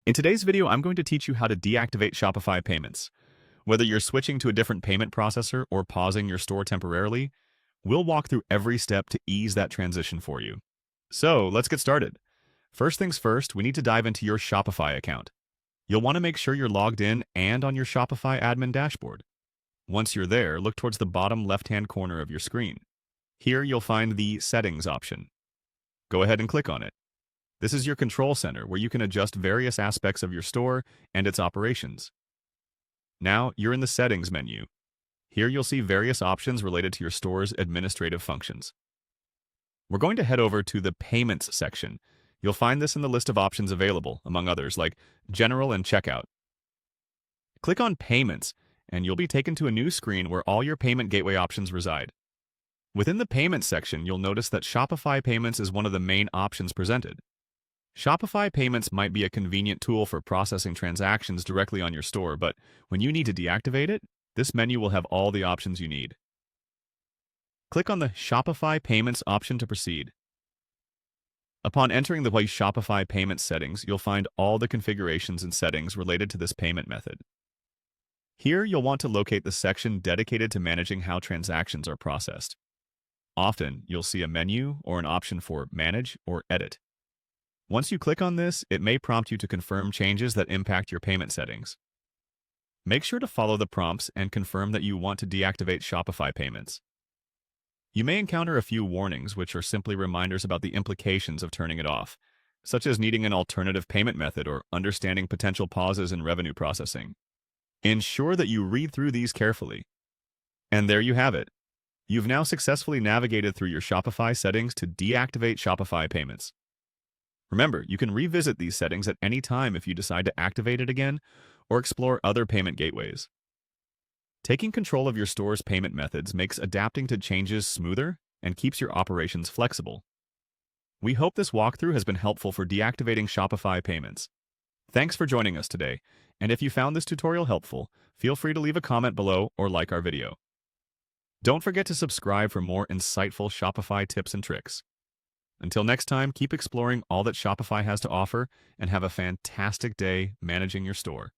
In today's video, I'm going to teach you how to deactivate Shopify payments. Whether you're switching to a different payment processor or pausing your store temporarily, we'll walk through every step to ease that transition for you. So let's get started. First things first, we need to dive into your Shopify account. You'll want to make sure you're logged in and on your Shopify admin dashboard. Once you're there, look towards the bottom left-hand corner of your screen. Here you'll find the Settings option. Go ahead and click on it. This is your control center where you can adjust various aspects of your store and its operations. Now you're in the Settings menu. Here you'll see various options related to your store's administrative functions. We're going to head over to the Payments section. You'll find this in the list of options available, among others, like General and Checkout. Click on Payments, and you'll be taken to a new screen where all your payment gateway options reside. Within the Payments section, you'll notice that Shopify Payments is one of the main options presented. Shopify Payments might be a convenient tool for processing transactions directly on your store, but when you need to deactivate it, this menu will have all the options you need. Click on the Shopify Payments option to proceed. Upon entering the Shopify Payments settings, you'll find all the configurations and settings related to this payment method. Here, you'll want to locate the section dedicated to managing how transactions are processed. Often, you'll see a menu or an option for Manage or Edit. Once you click on this, it may prompt you to confirm changes that impact your payment settings. Make sure to follow the prompts and confirm that you want to deactivate Shopify payments. You may encounter a few warnings, which are simply reminders about the implications of turning it off, such as needing an alternative payment method or understanding potential pauses in revenue processing. Ensure that you read through these carefully. And there you have it. You've now successfully navigated through your Shopify settings to deactivate Shopify payments. Remember, you can revisit these settings at any time if you decide to activate it again or explore other payment gateways. Taking control of your store's payment methods makes adapting to changes smoother and keeps your operations flexible. We hope this walkthrough has been helpful for deactivating Shopify payments. Thanks for joining us today, and if you found this tutorial helpful, feel free to leave a comment below or like our video. Don't forget to subscribe for more insightful Shopify tips and tricks. Until next time, keep exploring all that Shopify has to offer and have a fantastic day managing your store.